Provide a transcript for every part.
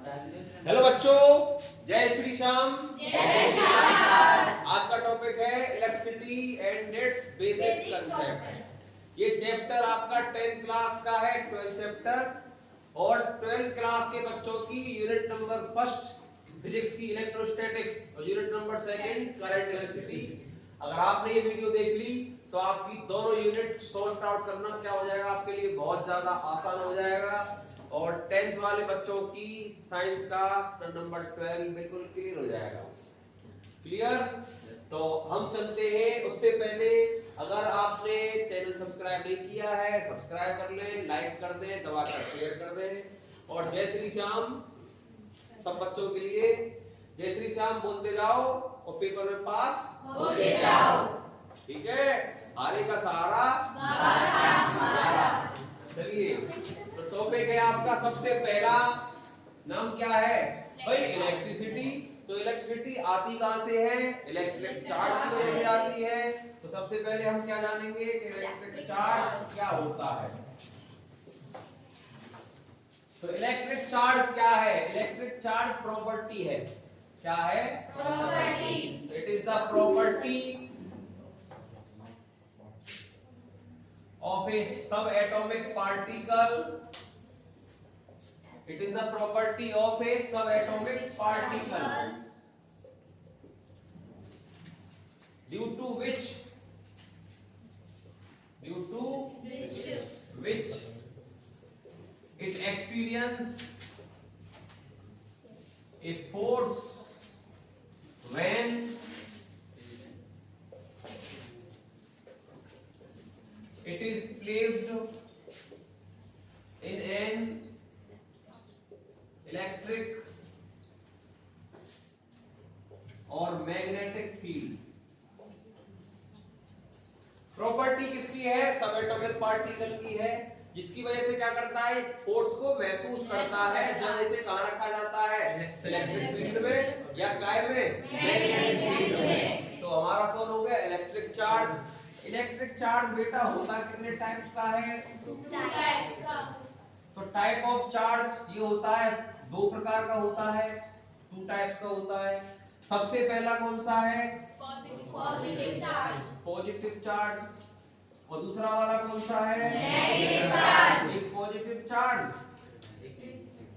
Hello बच्चों, जय श्री श्याम। आज का टॉपिक है electricity and it's basic concept. ये चैप्टर आपका 10th क्लास का है, 12th चैप्टर। और 12th क्लास के बच्चों की यूनिट नंबर फर्स्ट फिजिक्स की इलेक्ट्रोस्टैटिक्स और unit number second current electricity. अगर आपने ये वीडियो देख ली तो आपकी दोनों यूनिट सॉल्व आउट करना क्या हो जाएगा, आपके लिए बहुत ज्यादा आसान हो जाएगा। और 10th वाले बच्चों की साइंस का नंबर 12 बिल्कुल क्लियर हो जाएगा। क्लियर? तो हम चलते हैं। उससे पहले अगर आपने चैनल सब्सक्राइब नहीं किया है, सब्सक्राइब कर लें, लाइक कर दें, दबाकर शेयर कर दें। और जय श्री श्याम सब बच्चों के लिए। जय श्री श्याम बोलते जाओ और पेपर में पास होते जाओ। ठीक है? हारे का सहारा चलिए, तो टॉपिक है आपका सबसे पहला नाम क्या है भाई? इलेक्ट्रिसिटी। तो इलेक्ट्रिसिटी आती कहां से है? इलेक्ट्रिक चार्ज की वजह से आती है। तो सबसे पहले हम क्या जानेंगे कि इलेक्ट्रिक चार्ज क्या होता है। तो इलेक्ट्रिक चार्ज क्या है? इलेक्ट्रिक चार्ज प्रॉपर्टी है। क्या है? Property. It is the property of a subatomic particle. It is the property of a subatomic particle due to which it experience a force when it is placed in an electric or magnetic field. Property किसकी है? Subatomic particle की है, जिसकी वजह से क्या करता है? फोर्स को महसूस करता है जब इसे कहां रखा जाता है? इलेक्ट्रिक फील्ड में या काय में? मैग्नेटिक फील्ड में। तो हमारा कौन हो गया? Electric charge. इलेक्ट्रिक चार्ज बेटा होता कितने टाइप्स का है? 2 टाइप्स का। तो टाइप ऑफ चार्ज ये होता है, 2 प्रकार का होता है, 2 टाइप्स का होता है। सबसे पहला कौन सा है? Positive charge. Positive charge. और दूसरा वाला कौन सा है? Negative charge. एक पॉजिटिव चार्ज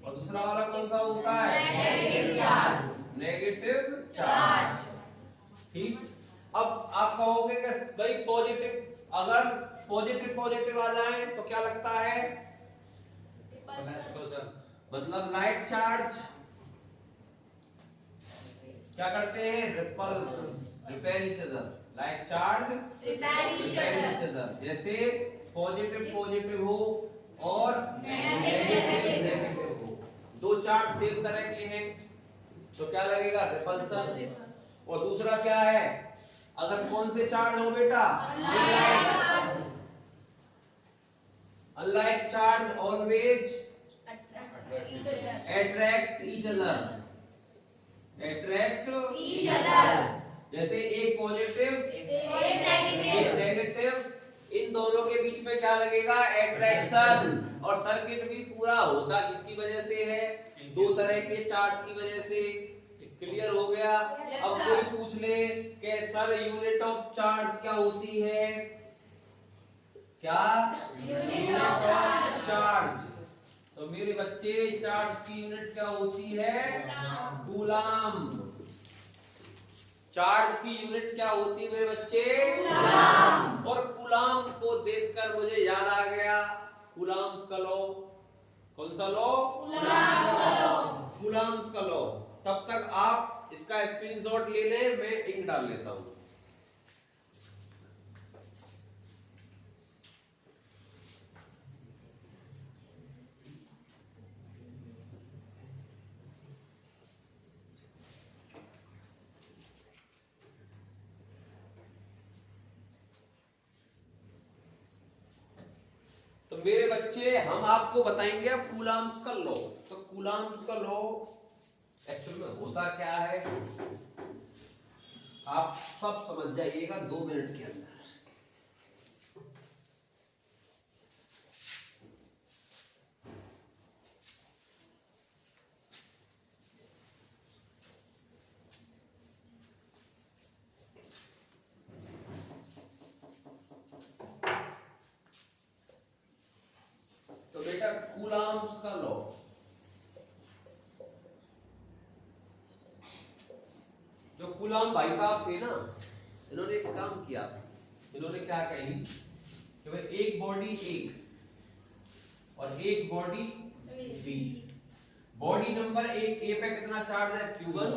और दूसरा वाला कौन सा होता है? Negative charge. Negative charge. ठीक। अब आप कहोगे कि भाई पॉजिटिव, अगर पॉजिटिव आ जाए तो क्या लगता है? मतलब लाइट चार्ज क्या करते हैं? Repel each other. Light charge repel each other. जैसे पॉजिटिव हो और नेगेटिव हो, 2 चार्ज सेम तरह के हैं तो क्या लगेगा? रिपल्सन। और दूसरा क्या है? अगर कौन से चार्ज हो बेटा? Unlike charge always attract each other. जैसे एक पॉजिटिव एक नेगेटिव, इन दोनों के बीच में क्या लगेगा? अट्रैक्शन। और सर्किट भी पूरा होता किसकी वजह से है? 2 तरह के चार्ज की वजह से। क्लियर हो गया? अब कोई पूछ ले कि सर यूनिट ऑफ चार्ज क्या होती है? क्या? Unit of charge. तो मेरे बच्चे, चार्ज की यूनिट क्या होती है? कूलाम। चार्ज की यूनिट क्या होती है मेरे बच्चे? कूलाम। और कूलाम को देखकर मुझे याद आ गया कूलाम्स का लॉ। कौन सा लॉ? कूलाम्स का लॉ। तब तक आप इसका स्क्रीनशॉट ले लें, मैं इंक डाल लेता हूं। तो मेरे बच्चे, हम आपको बताएंगे अब कूलाम्स का लॉ। तो कूलाम्स का लॉ एक्चुअल में होता क्या है आप सब समझ जाइएगा 2 मिनट के अंदर। कूलम्ब्स का लॉ। जो कूलम्ब भाई साहब थे ना, इन्होंने एक काम किया, इन्होंने क्या कही कि भाई एक बॉडी एक और एक बॉडी बी, बॉडी नंबर एक ए पे कितना चार्ज है Q1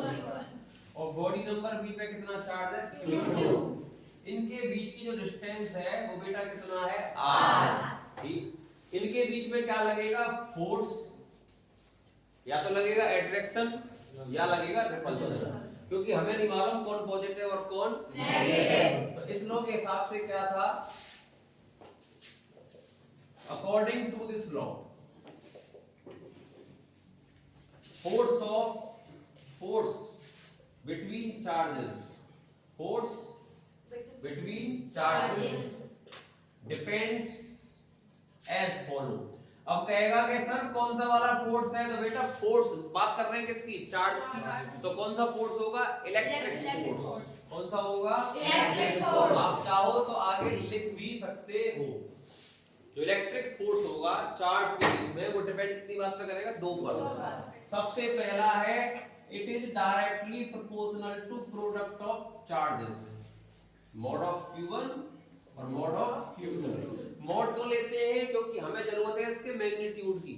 और बॉडी नंबर बी पे कितना चार्ज है Q2। इनके बीच की जो डिस्टेंस है वो बेटा कितना है R। ठीक, इनके बीच में क्या लगेगा, फोर्स, या तो लगेगा अट्रैक्शन या लगेगा रिपल्शन, क्योंकि हमें नहीं मालूम कौन पॉजिटिव और कौन नेगेटिव। तो इस लॉ के हिसाब से क्या था, according to this law force between charges depends as follow। अब कहेगा कि सर कौन सा वाला फोर्स है, तो बेटा फोर्स बात कर रहे हैं किसकी, चार्ज की, तो कौन सा फोर्स होगा, इलेक्ट्रिक फोर्स। कौन सा होगा, इलेक्ट्रिक फोर्स। आप चाहो तो आगे लिख भी सकते हो। जो इलेक्ट्रिक फोर्स होगा चार्ज के बीच में, वो डिपेंड कितनी बात पे करेगा, दो पर। सबसे पहला है it is directly proportional to product of charges, mod of Q1 और मॉड ऑफ Q2। मॉड क्यों लेते हैं, क्योंकि हमें जरूरत है इसके मैग्नीट्यूड की।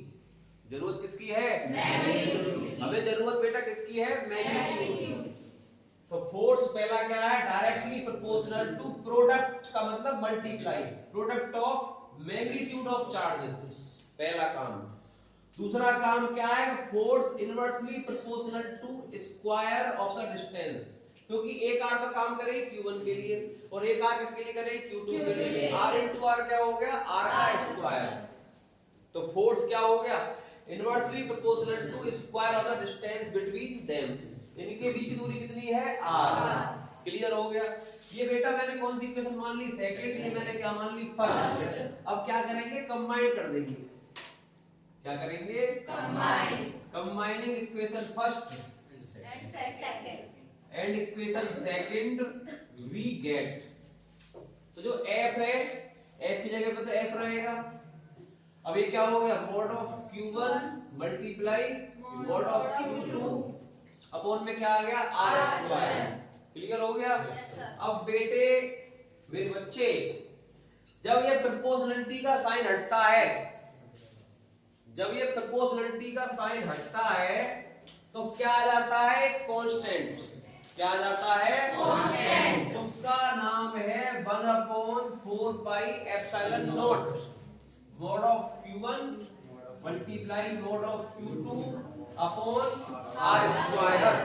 जरूरत किसकी है, मैग्नीट्यूड। हमें जरूरत बेटा किसकी है, मैग्नीट्यूड। तो फोर्स पहला क्या है, डायरेक्टली प्रोपोर्शनल टू प्रोडक्ट का मतलब multiply, product of magnitude of charges, पहला काम। दूसरा काम क्या है, force inversely proportional to square of the distance, क्योंकि एक आर का काम करेगी Q1 के लिए और एक आर किसके लिए करेगी, Q2 के लिए। R इंटू आर क्या हो गया, R का स्क्वायर। तो फोर्स क्या हो गया, inversely proportional to square of the distance between them. इनके बीच की दूरी कितनी है, R। क्लियर हो गया। ये बेटा मैंने कौन सी इक्वेशन मान ली, सेकंड, ये मैंने क्या मान ली, फर्स्ट। अब क्या करेंगे, कंबाइन कर देंगे। क्या करेंगे, combining equation first and equation second we get. तो जो f है, f की जगह पे तो f रहेगा। अब ये क्या हो गया, mode of Q1 multiply mode of Q2 upon में क्या आ गया, R स्क्वायर। क्लियर हो गया। अब बेटे मेरे बच्चे, जब ये प्रोपोर्शनलिटी का साइन हटता है, जब ये प्रोपोर्शनलिटी का साइन हटता है तो क्या आ जाता है, कांस्टेंट। क्या आ जाता है, कांस्टेंट। उसका नाम है 1/4 pi epsilon not, mode of Q1 multiply mode of Q2 upon R square.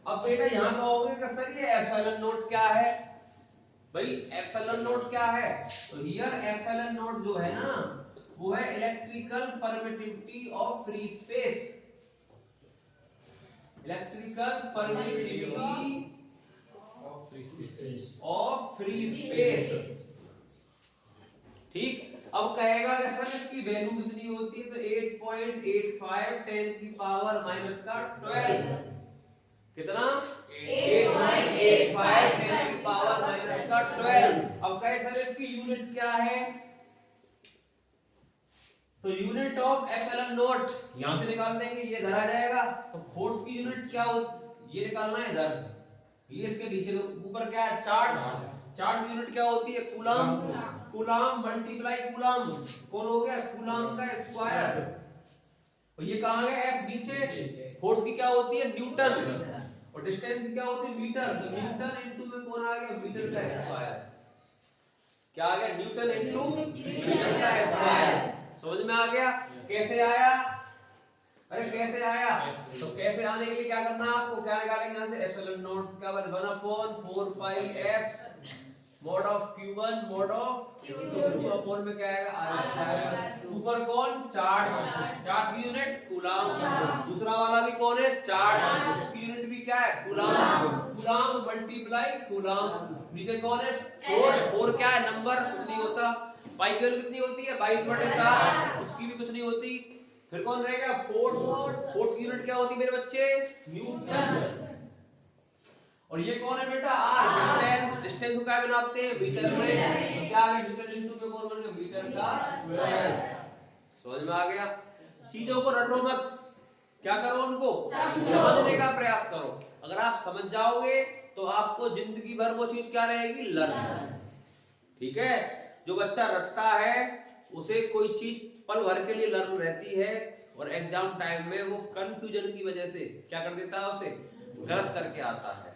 अब बेटा यहां कहोगे कि सर ये एप्सिलॉन नॉट क्या है, भाई एप्सिलॉन नॉट क्या है, तो हियर एप्सिलॉन नॉट जो है ना, वो है electrical permittivity of free space. Electrical permittivity of free space. ठीक, अब कहेगा कि सर इसकी वैल्यू कितनी होती है, तो 8.85 10 की पावर माइनस का 12। कितना, 8.85 10 की पावर माइनस का 12। अब कहे सर इसकी यूनिट क्या है, तो यूनिट ऑफ एप्सिलॉन नॉट यहां से निकाल देंगे, ये इधर आ जाएगा। तो फोर्स की यूनिट क्या होती, ये निकालना है इधर, ये इसके नीचे, ऊपर क्या है, चार्ज। चार्ज की यूनिट क्या होती है, कूलम। कूलम मल्टीप्लाई कूलम, कौन हो गया, कूलम का स्क्वायर। और ये कहां गया, F नीचे। फोर्स की क्या होती है, न्यूटन, और डिस्टेंस की क्या होती है, मीटर। तो न्यूटन इनटू में कौन आ गया, मीटर का स्क्वायर। क्या आ गया, न्यूटन इनटू मीटर का स्क्वायर। समझ में आ गया, कैसे आया, अरे कैसे आया, तो कैसे आने के लिए क्या करना है आपको, क्या निकालेंगे यहाँ से, एप्सिलॉन नॉट का 1/4 पाई f mode of Q1 mode of Q2 upon में क्या आएगा, R स्क्वायर। ऊपर कौन, चार्ज, चार्ज की यूनिट कूलम। दूसरा वाला भी कौन है, चार्ज, उसकी यूनिट भी क्या है, कूलम। Coulomb multiply coulomb. नीचे कौन है, फोर क्या है, नंबर, कुछ नहीं होता। पाई की वैल्यू कितनी होती है, 22/7, उसकी भी कुछ नहीं होती। फिर कौन रहेगा, फोर्स। फोर्स की यूनिट क्या होती है मेरे बच्चे, न्यूटन। और ये कौन है बेटा, आर, डिस्टेंस। डिस्टेंस को क्या में नापते हैं, मीटर में। क्या है, न्यूटन इनटू में कौन बन गया, मीटर का स्क्वायर। समझ में आ गया? चीजों को रटो मत, क्या करो, उनको समझने का प्रयास करो। अगर आप समझ जाओगे तो आपको जिंदगी भर वो चीज क्या रहेगी, लर्न। ठीक है, जो बच्चा रटता है उसे कोई चीज पल भर के लिए लर्न रहती है और एग्जाम टाइम में वो कंफ्यूजन की वजह से क्या कर देता है, उसे गलत करके आता है।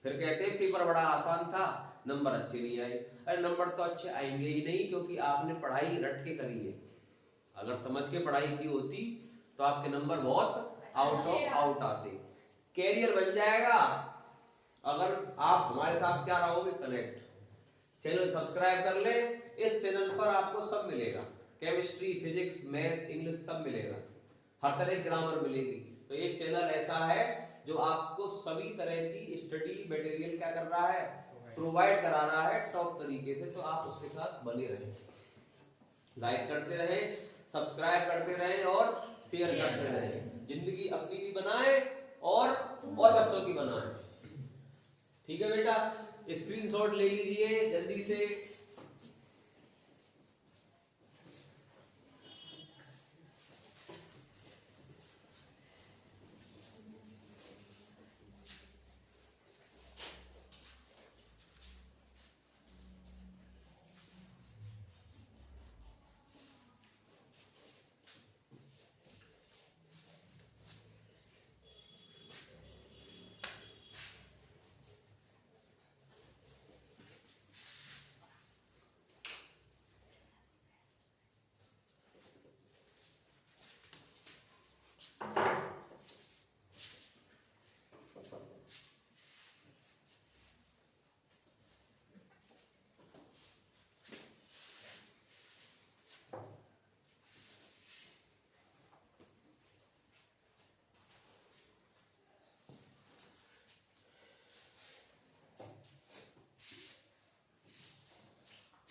फिर कहते हैं पेपर बड़ा आसान था, नंबर अच्छे नहीं आए। अरे नंबर तो अच्छे आएंगे ही नहीं, क्योंकि आपने पढ़ाई रट के करी है। अगर समझ के पढ़ाई की होती तो आपके नंबर बहुत आउट ऑफ आउट आते। कैरियर बन जाएगा अगर आप हमारे साथ क्या रहोगे, कनेक्ट। चैनल सब्सक्राइब कर ले, इस चैनल पर आपको सब मिलेगा, केमिस्ट्री, फिजिक्स, मैथ, इंग्लिश सब मिलेगा, हर तरह की ग्रामर मिलेगी। तो एक चैनल ऐसा है जो आपको सभी तरह की स्टडी मटेरियल क्या कर रहा है, प्रोवाइड करा रहा है टॉप तरीके से। तो आप उसके साथ बने रहें, लाइक करते रहे, सब्सक्राइब करते रहे और शेयर करते रहे। जिंदगी अपनी भी बनाए और बच्चों की बनाए। ठीक है बेटा, स्क्रीनशॉट ले लीजिए जल्दी से।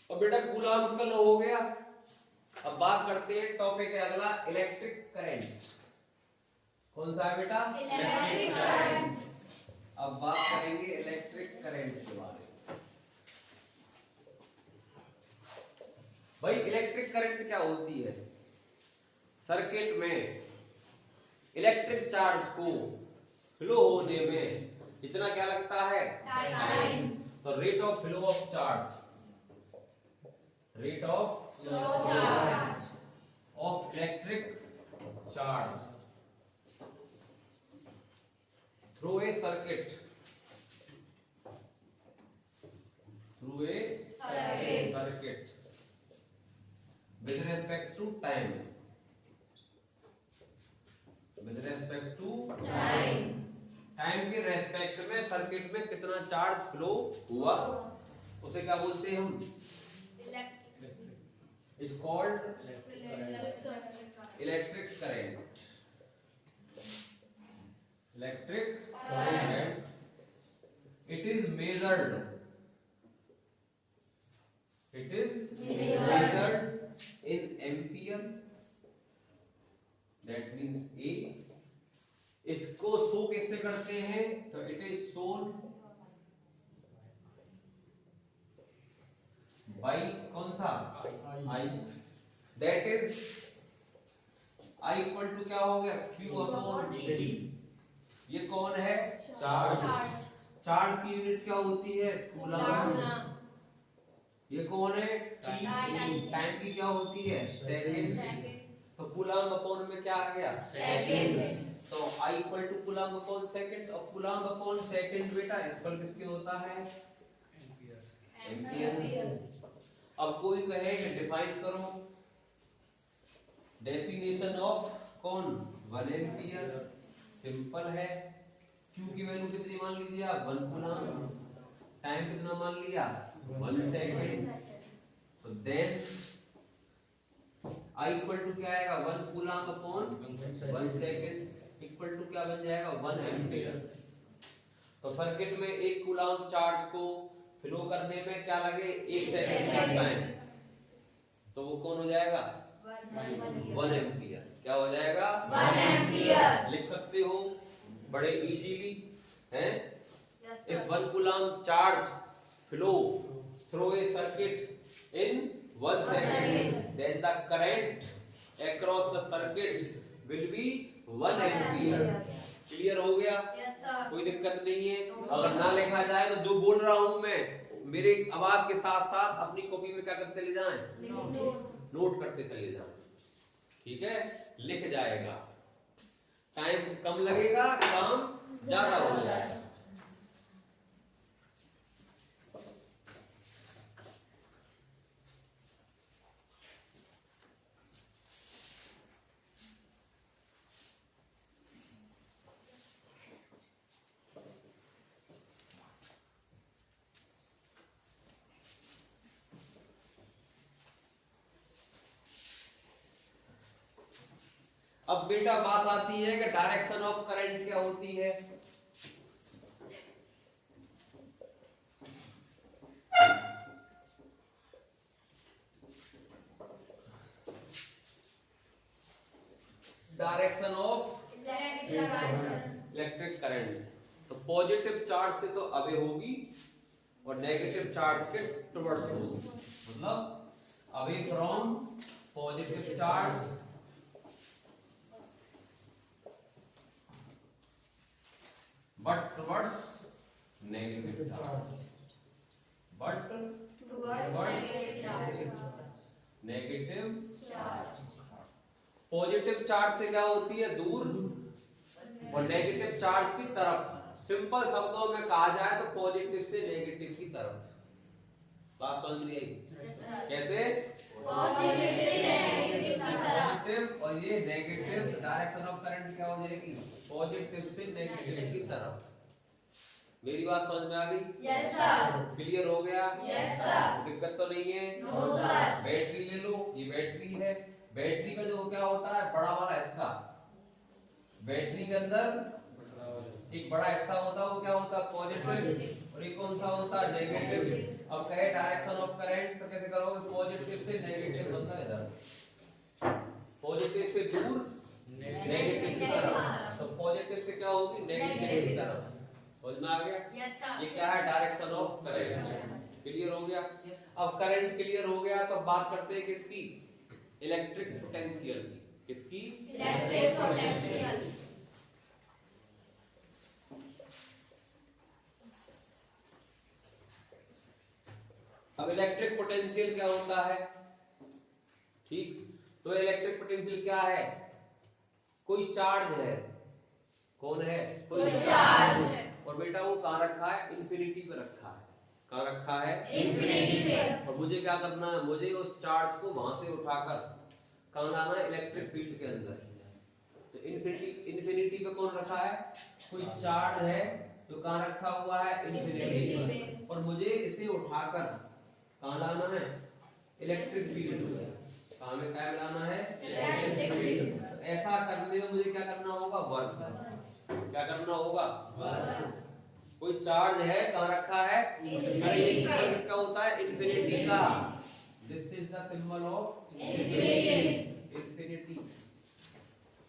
और बेटा कूलम्ब्स का लॉ हो गया। अब बात करते हैं टॉपिक है अगला, इलेक्ट्रिक करंट। कौन सा है बेटा, इलेक्ट्रिक करंट। अब बात करेंगे इलेक्ट्रिक करंट के बारे में। भाई इलेक्ट्रिक करंट क्या होती है, सर्किट में इलेक्ट्रिक चार्ज को फ्लो होने में जितना क्या लगता है, टाइम। तो rate of flow of charge, rate of flow charge of electric charge through a circuit with respect to time, time के रेस्पेक्ट में सर्किट में कितना चार्ज फ्लो हुआ उसे क्या बोलते हैं हम, is called electric current. Electric current. It is measured. It is measured in ampere. That means A. इसको शो कैसे करते हैं, तो it is shown by कौन सा, I। That is I equal to क्या हो गया, Q अपॉन D। ये कौन है, चार्ज। चार्ज की यूनिट क्या होती है, कूलम्ब। ये कौन है, T। टाइम की क्या होती है, सेकंड। तो कूलम्ब अपॉन में क्या आ गया, सेकंड। तो I equal to coulomb upon second. और कूलम्ब अपॉन सेकंड बेटा इक्वल किसके होता है, एम्पियर। अब कोई कहे कि डिफाइन करो, डेफिनेशन ऑफ कौन, 1 एम्पियर। सिंपल है, Q की वैल्यू कितनी मान लीजिए आप, 1 कूलम्ब। टाइम कितना मान लिया, 1 सेकंड। तो देन I इक्वल टू क्या आएगा, 1 coulomb upon 1 second equal to क्या बन जाएगा, 1 एम्पियर। तो सर्किट में 1 कूलम्ब चार्ज को फ्लो करने में क्या लगे, 1 सेकंड का टाइम, तो वो कौन हो जाएगा, 1 एम्पियर। क्या हो जाएगा, 1 एम्पियर। लिख सकते हो बड़े इजीली हैं। If 1 coulomb charge flow through a circuit in 1 second, then the current across the circuit will be 1 ampere. Clear हो गया? कोई दिक्कत नहीं है। अगर ना लिखा जाए तो जो बोल रहा हूं मैं मेरे आवाज के साथ साथ अपनी कॉपी में क्या करते चले जाएं, नोट करते चले जाएं। ठीक है, लिख जाएगा, टाइम कम लगेगा, काम ज्यादा हो जाएगा। अब बेटा बात आती है कि डायरेक्शन ऑफ करंट क्या होती है। डायरेक्शन ऑफ इलेक्ट्रिक करंट, तो पॉजिटिव चार्ज से तो अवे होगी और नेगेटिव चार्ज के टुवर्ड्स होगी, मतलब away from positive charge but towards negative charge, but towards negative charge। Positive charge से क्या होती है, दूर, और नेगेटिव चार्ज की तरफ। सिंपल शब्दों में कहा जाए तो पॉजिटिव से नेगेटिव की तरफ। बात समझ में आई? कैसे? पॉजिटिव से नेगेटिव की तरफ, और ये नेगेटिव डायरेक्शन ऑफ करंट क्या हो जाएगी, पॉजिटिव से नेगेटिव की तरफ। मेरी बात समझ में आ गई? Yes sir. क्लियर हो गया? Yes sir. दिक्कत तो नहीं है? No sir. बैटरी ले लो, ये बैटरी है। बैटरी का जो क्या होता है, बड़ा वाला हिस्सा, बैटरी के अंदर एक बड़ा हिस्सा होता है, वो क्या होता है, पॉजिटिव, और एक कौन सा होता है, नेगेटिव। अब कहे डायरेक्शन ऑफ करंट, तो कैसे करोगे, पॉजिटिव से नेगेटिव बनता है इधर, पॉजिटिव से दूर नेगेटिव की तरफ, तो पॉजिटिव से क्या होगी, नेगेटिव की तरफ। समझ में आ गया? ये क्या है, डायरेक्शन ऑफ करंट। क्लियर हो गया? अब करंट क्लियर हो गया तो बात करते हैं किसकी, इलेक्ट्रिक पोटेंशियल की। किसकी? Electric potential. अब इलेक्ट्रिक पोटेंशियल क्या होता है, ठीक, तो इलेक्ट्रिक पोटेंशियल क्या है, कोई चार्ज है, कौन है, कोई चार्ज है, और बेटा वो कहाँ रखा है, इन्फिनिटी पे रखा है। कहाँ रखा है, इन्फिनिटी पे। और मुझे क्या करना है, मुझे उस चार्ज को वहां से उठाकर कहाँ लाना है, इलेक्ट्रिक फील्ड के अंदर। तो इन्फिनिटी पे कौन रखा है, कोई चार्ज है जो कहाँ रखा हुआ है, इन्फिनिटी पे, और मुझे इसे उठाकर कहाँ लाना है, इलेक्ट्रिक फील्ड में। कहाँ में क्या लाना है, इलेक्ट्रिक फील्ड। ऐसा करने में मुझे क्या करना होगा, वर्क। क्या करना होगा, कोई चार्ज है, कहाँ रखा है, सिंबल किसका होता है, इन्फिनिटी का। This is the symbol of infinity.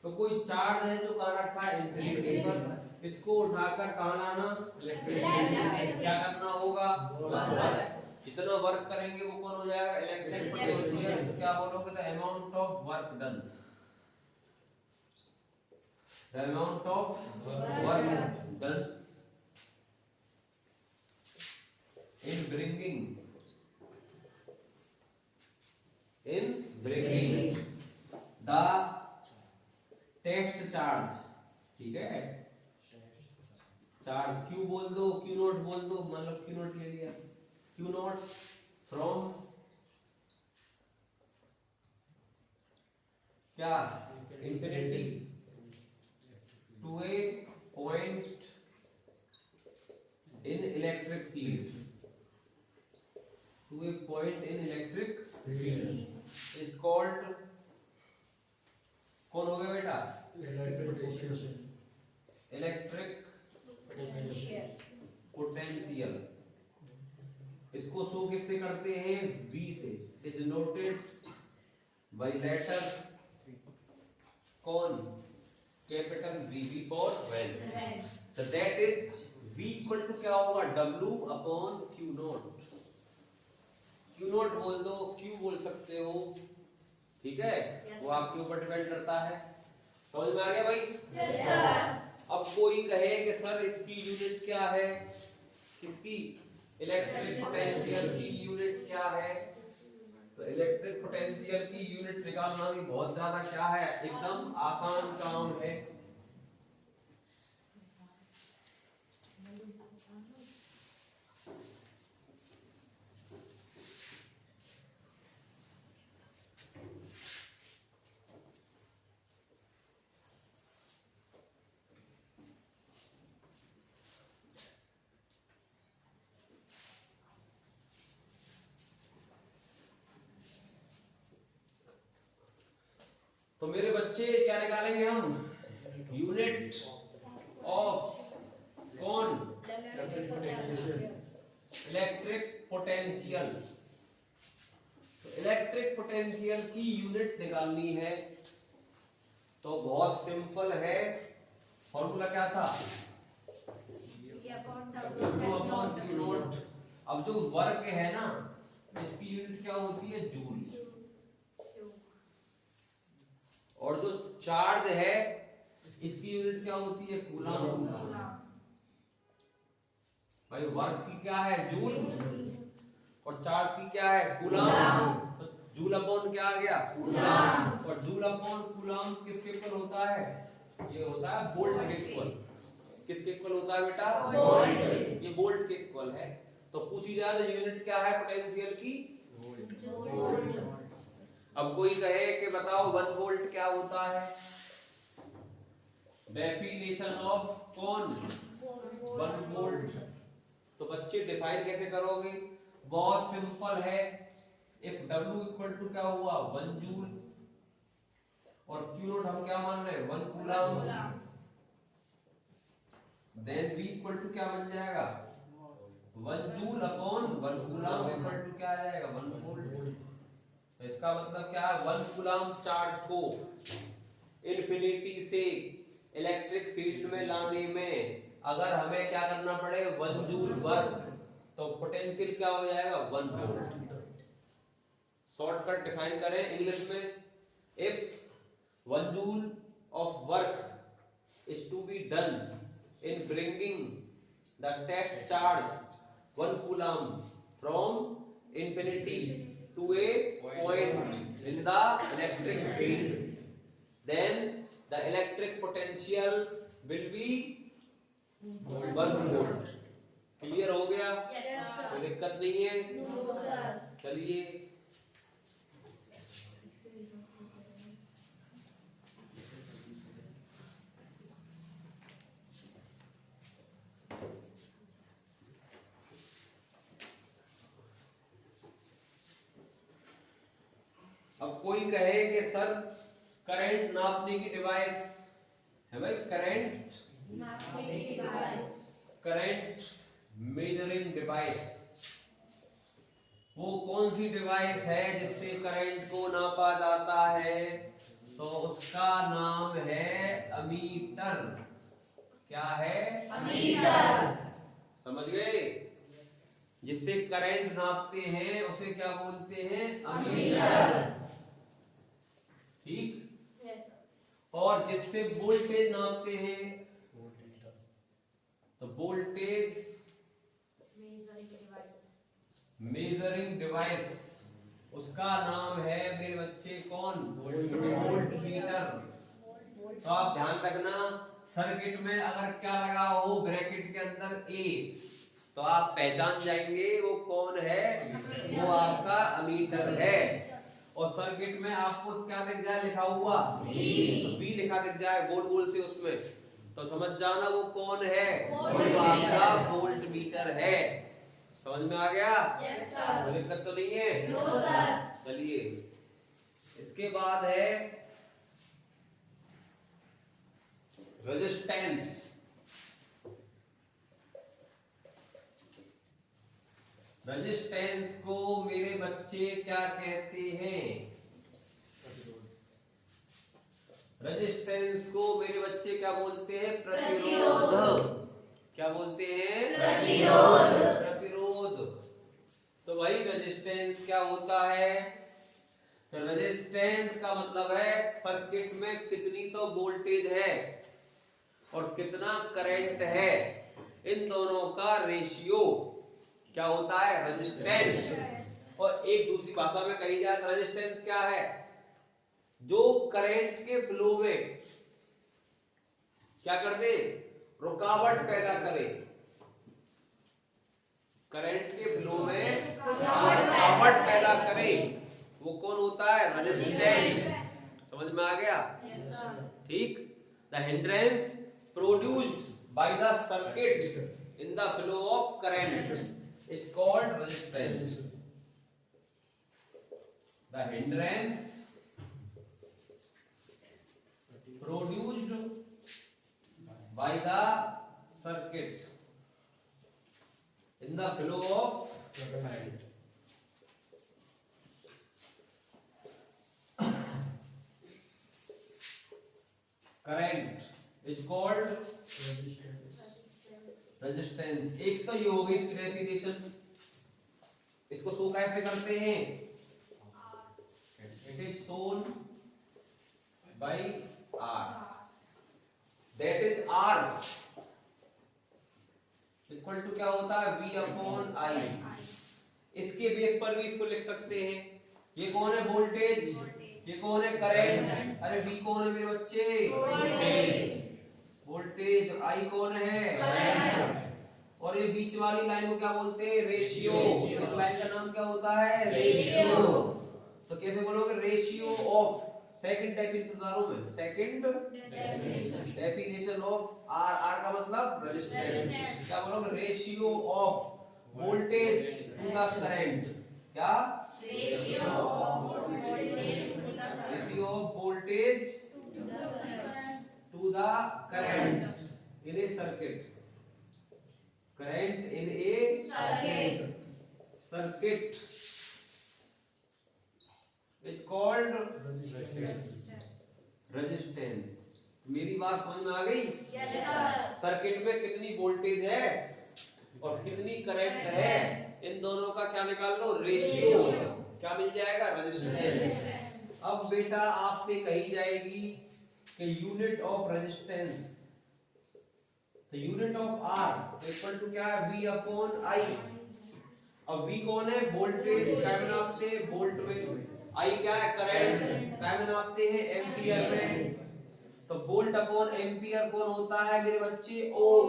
तो कोई चार्ज है जो कहाँ रखा है, इन्फिनिटी पर, इसको उठाकर कहाँ लाना, इलेक्ट्रिक फील्ड। क्या करना होगा, जितना वर्क करेंगे वो कौन हो जाएगा, इलेक्ट्रिक पोटेंशियल। तो क्या बोलोगे, the amount of work done, the amount of work done in bringing the test charge, ठीक है, चार्ज Q बोल दो, Q नॉट बोल दो, मान लो Q नॉट ले लिया, Q नॉट फ्रॉम क्या, infinity to a point in electric field, to a point in electric field is called, कौन हो गया बेटा, इलेक्ट्रिक पोटेंशियल। इसको शो किससे करते हैं, V से, इज नोटेड बाय लेटर कौन, कैपिटल V फॉर वैल्यू। तो that is V equal to क्या होगा, W upon Q naught. Q naught बोल दो, Q बोल सकते हो, ठीक है, वो आपके ऊपर डिपेंड करता है। समझ में आ गया भाई? Yes sir. अब कोई कहे कि सर इसकी यूनिट क्या है, किसकी, इलेक्ट्रिक पोटेंशियल की यूनिट क्या है, तो इलेक्ट्रिक पोटेंशियल की यूनिट निकालना भी बहुत ज्यादा क्या है, एकदम आसान काम है। तो मेरे बच्चे क्या निकालेंगे हम, यूनिट ऑफ कौन, इलेक्ट्रिक पोटेंशियल। तो इलेक्ट्रिक पोटेंशियल की यूनिट निकालनी है तो बहुत सिंपल है, फॉर्मूला क्या था, Q0। अब जो वर्क है ना, इसकी यूनिट क्या होती है, जूल, और जो चार्ज है इसकी यूनिट क्या होती है, कूलम। भाई वर्क की क्या है, जूल, और चार्ज की क्या है, कूलम। तो जूल अपॉन क्या आ गया, कूलम, और जूल अपॉन कूलम किसके इक्वल होता है, ये होता है वोल्ट के इक्वल। किसके इक्वल होता है बेटा, वोल्ट। ये वोल्ट के इक्वल है। तो पूछी जाए तो यूनिट क्या है पोटेंशियल की, वोल्ट। अब कोई कहे कि बताओ 1 वोल्ट क्या होता है, डेफिनेशन ऑफ कौन, 1 वोल्ट। तो बच्चे डिफाइन कैसे करोगे, बहुत सिंपल है। इफ W इक्वल टू क्या हुआ, 1 जूल, और Q नोट हम क्या मान रहे हैं, 1 coulomb, then V equal to क्या बन जाएगा, 1 joule upon 1 coulomb equal to क्या आ जाएगा, 1 वोल्ट। तो इसका मतलब क्या है, 1 कूलम चार्ज को इन्फिनिटी से इलेक्ट्रिक फील्ड में लाने में अगर हमें क्या करना पड़े, 1 जूल वर्क, तो पोटेंशियल क्या हो जाएगा, 1 वोल्ट। शॉर्टकट डिफाइन करें इंग्लिश में, if 1 joule of work is to be done in bringing the test charge 1 coulomb from infinity to a point in the electric field, then the electric potential will be 1 volt। Clear हो गया? Yes sir. कोई दिक्कत नहीं है? No sir. चलिए अब कोई कहे कि सर करंट नापने की डिवाइस है भाई, करंट मेजरिंग डिवाइस, वो कौन सी डिवाइस है जिससे करंट को नापा जाता है, तो उसका नाम है अमीटर। क्या है, अमीटर। समझ गए? जिससे करंट नापते हैं उसे क्या बोलते हैं, अमीटर। ठीक। और जिससे वोल्टेज नापते हैं तो वोल्टेज मेजरिंग डिवाइस, उसका नाम है मेरे बच्चे कौन, वोल्ट मीटर। तो आप ध्यान रखना, सर्किट में अगर क्या लगा हो ब्रैकेट के अंदर ए, तो आप पहचान जाएंगे वो कौन है, वो आपका अमीटर है। और सर्किट में आपको क्या दिख जाए लिखा हुआ, बी लिखा दिख जाए गोल गोल से उसमें, तो समझ जाना वो कौन है, वो आपका वोल्ट मीटर है। समझ में आ गया? Yes sir. कोई दिक्कत तो नहीं है? No sir. चलिए इसके बाद है रेजिस्टेंस। रेजिस्टेंस को मेरे बच्चे क्या कहते हैं, रेजिस्टेंस को मेरे बच्चे क्या बोलते हैं, प्रतिरोध। क्या बोलते हैं, प्रतिरोध। तो भाई रेजिस्टेंस क्या होता है, तो रेजिस्टेंस का मतलब है सर्किट में कितनी तो वोल्टेज है और कितना करंट है, इन दोनों का रेशियो क्या होता है, रेजिस्टेंस। और एक दूसरी भाषा में कही जाए तो रेजिस्टेंस क्या है, जो करंट के फ्लो में क्या कर दे, रुकावट पैदा करे, करंट के फ्लो में रुकावट पैदा करे, वो कौन होता है, रेजिस्टेंस। समझ में आ गया, ठीक। The hindrance produced by the circuit in the flow of current is called resistance. The hindrance produced by the circuit in the flow of current is called resistance। एक तो ये हो गई इसकी डेफिनेशन, इसको शो कैसे करते हैं, it is shown by R, that is R equal to क्या होता है, V अपॉन I। इसके बेस पर भी इसको लिख सकते हैं, ये कौन है वोल्टेज, ये कौन है करंट, अरे V कौन है मेरे बच्चे, वोल्टेज, और I कौन है करंट, और ये बीच वाली लाइन को क्या बोलते हैं, रेशियो। इस लाइन का नाम क्या होता है, रेशियो। तो कैसे बोलोगे, रेशियो ऑफ, सेकंड डेफिनेशन बता रहा हूं मैं, second definition of R, R का मतलब रेजिस्टेंस। क्या बोलोगे, ratio of voltage to the current, क्या, ratio of voltage to the current in a circuit, current in a circuit is called resistance. मेरी बात समझ में आ गई, सर्किट में कितनी वोल्टेज है और कितनी करंट है, इन दोनों का क्या निकाल लो, रेशियो, क्या मिल जाएगा, रेजिस्टेंस। अब बेटा आपसे कही जाएगी कि यूनिट ऑफ रेजिस्टेंस, तो unit of R equal to क्या है, V अपॉन I। अब V कौन है, वोल्टेज, क्या में नापते हैं, वोल्ट में, I क्या है, करंट, क्या में नापते हैं, एम्पियर में। तो वोल्ट अपॉन एम्पियर कौन होता है मेरे बच्चे, ओम।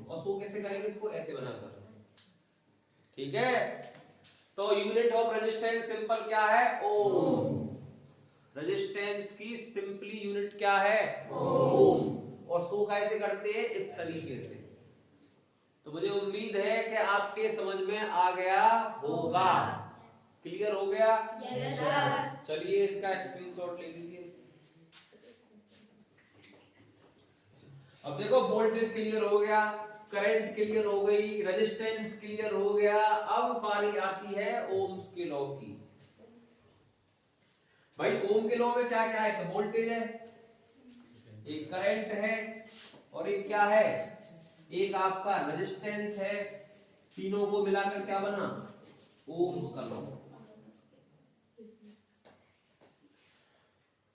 और सो कैसे करेंगे इसको, ऐसे बनाकर, ठीक है। तो यूनिट ऑफ रेजिस्टेंस सिंपल क्या है, ओम। रेजिस्टेंस की सिंपली यूनिट क्या है, ओम। और सो कैसे करते हैं, इस तरीके से। तो मुझे उम्मीद है कि आपके समझ में आ गया होगा, क्लियर हो गया, यस सर। चलिए इसका स्क्रीनशॉट ले लीजिए। अब देखो वोल्टेज क्लियर हो गया, करंट क्लियर हो गई, रेजिस्टेंस क्लियर हो गया। अब बारी आती है ओम्स के लॉ की। भाई ओम के लॉ में क्या क्या है, वोल्टेज है, एक करंट है, और एक क्या है, एक आपका रेजिस्टेंस है। तीनों को मिलाकर क्या बना, ओम्स का लॉ।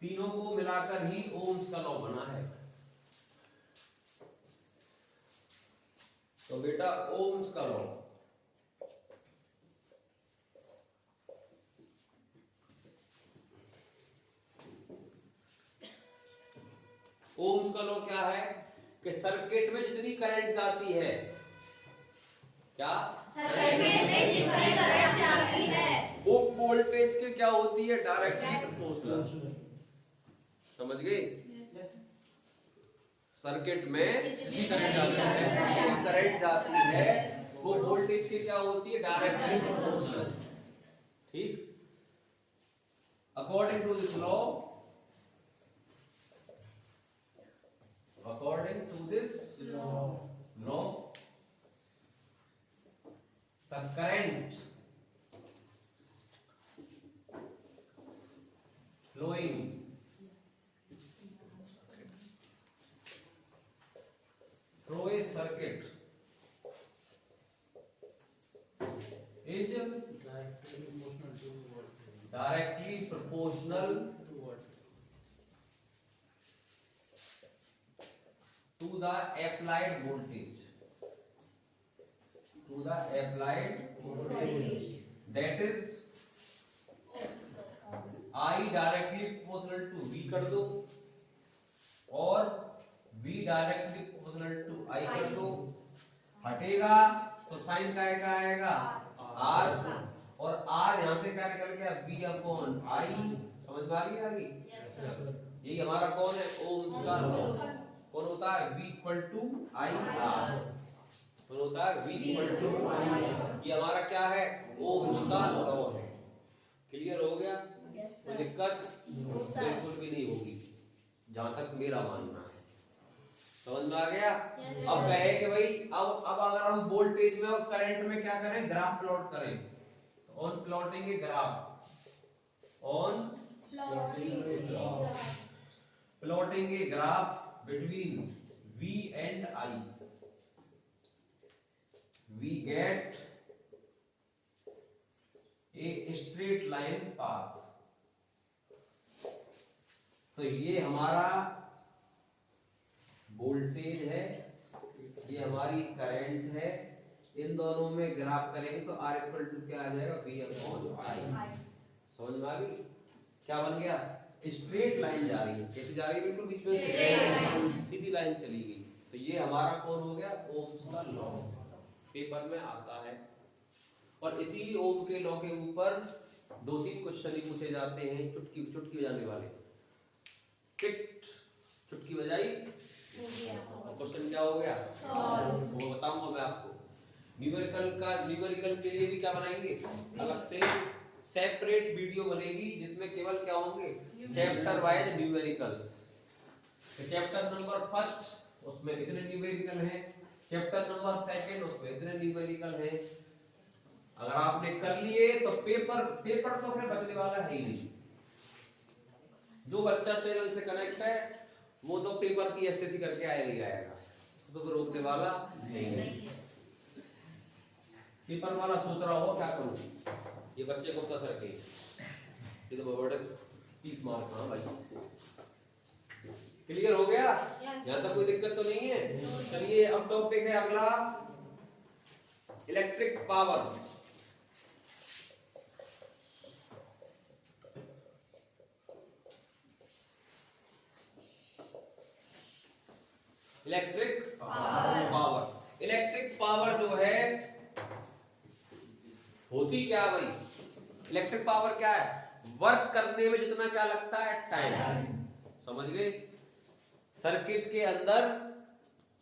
तीनों को मिलाकर ही ओम्स का लॉ बना है। तो बेटा ओम्स का लॉ, ओम्स का लॉ क्या है कि सर्किट में जितनी करंट जाती है, क्या सर्किट में जितनी करंट जाती है वो वोल्टेज के क्या होती है, डायरेक्टली प्रोपोर्शनल। समझ गए, सर्किट में जितनी करंट जाती है वो वोल्टेज के क्या होती है, डायरेक्टली प्रोपोर्शनल। ठीक, according to this law, according to this law, the current flowing through a circuit is directly proportional to the applied voltage, to the applied voltage, that is I directly proportional to V कर दो और V directly proportional to I कर दो, हटेगा तो sign का आएगा R, और R यहाँ से क्या निकल गया V अपॉन I, समझ में आ गई? यही हमारा कौन है? ओम्स का लॉ। कौन होता है? V equal to I R। कौन होता है? V इक्वल टू, ये हमारा क्या है? ओम्स का लॉ है। क्लियर हो गया? कोई दिक्कत बिल्कुल भी नहीं होगी जहां तक मेरा मानना है। समझ में आ गया? अब कहे कि भाई अब अगर हम वोल्टेज में और करंट में क्या करें? ग्राफ प्लॉट करें। On plotting a graph, on plotting a graph between V and I, we get a straight line path। तो ये हमारा वोल्टेज है, ये हमारी करंट है, इन दोनों में ग्राफ करेंगे तो R इक्वल टू क्या आ जाएगा? V upon I। समझ में आ गई? क्या बन गया? स्ट्रेट लाइन जा रही है। कैसे जा रही है? बिल्कुल बीच में सीधी लाइन चली गई। तो ये हमारा कौन हो गया? ओम्स का लॉ। पेपर में आता है और इसीलिए ओम के लॉ के ऊपर 2-3 क्वेश्चन ही पूछे जाते हैं, चुटकी बजाने वाले। टिक चुटकी बजाई, क्वेश्चन क्या हो गया? वो बताऊंगा मैं आपको। न्यूमेरिकल के लिए भी क्या बनाएंगे? अलग से सेपरेट वीडियो बनेगी जिसमें केवल क्या होंगे? Chapter wise numericals. Chapter number 1 उसमें इतने न्यूमेरिकल हैं, चैप्टर नंबर 2 उसमें इतने न्यूमेरिकल हैं। अगर आपने कर लिए तो पेपर तो फिर बचने वाला है ही नहीं। जो बच्चा चैनल से कनेक्ट है वो तो पेपर की एसटीसी करके आएगा, उसको तो कोई रोकने वाला नहीं है। पेपर वाला सोच रहा हो क्या करूं, ये बच्चे को पता सर के ये तो बड़े 30 मार्क। हाँ भाई, क्लियर हो गया? यहाँ तक कोई दिक्कत तो नहीं है? चलिए अब टॉपिक है अगला, electric power. Electric power. Electric power जो है होती क्या भाई? इलेक्ट्रिक पावर क्या है? वर्क करने में जितना क्या लगता है? टाइम। समझ गए? सर्किट के अंदर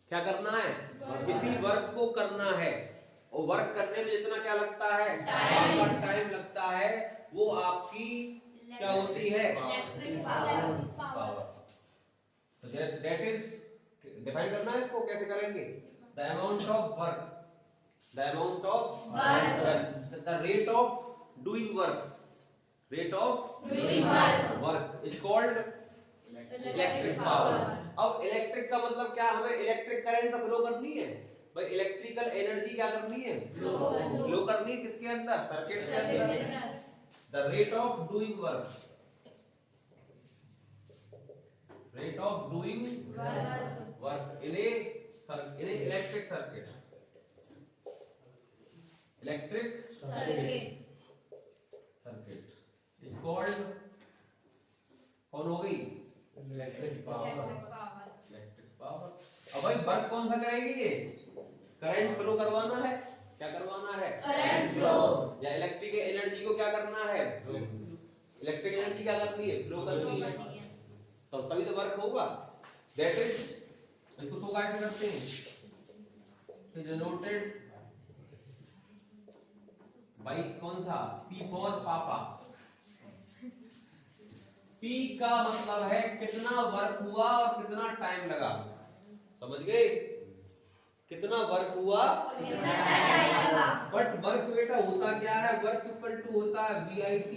क्या करना है? किसी वर्क को करना है और वर्क करने में जितना क्या लगता है? आपका टाइम लगता है, वो आपकी क्या होती है? Electric power. That is, define करना है इसको, कैसे करेंगे? The amount of work, the amount of the rate of doing work, rate of work is called electric power. अब इलेक्ट्रिक का मतलब क्या? हमें इलेक्ट्रिक करंट तो फ्लो करनी है भाई, इलेक्ट्रिकल एनर्जी क्या करनी है? फ्लो करनी है। किसके अंदर? सर्किट के अंदर। The rate of doing work, rate of doing work in A electric circuit, electric circuit is called, कौन हो गई? Electric power. Electric power. अब भाई वर्क कौन सा करेगी? ये करंट फ्लो करवाना है। क्या करवाना है? Current flow. या इलेक्ट्रिक एनर्जी को क्या करना है? इलेक्ट्रिक एनर्जी क्या करनी है? फ्लो करनी है, तो तभी तो वर्क होगा। दैट इज, इसको शो कैसे करते हैं? डिनोटेड भाई कौन सा? P फॉर पापा। P का मतलब है कितना वर्क हुआ और कितना टाइम लगा। समझ गए? कितना वर्क हुआ, कितना टाइम लगा। बट वर्क बेटा होता क्या है? वर्क इक्वल टू होता है VIT।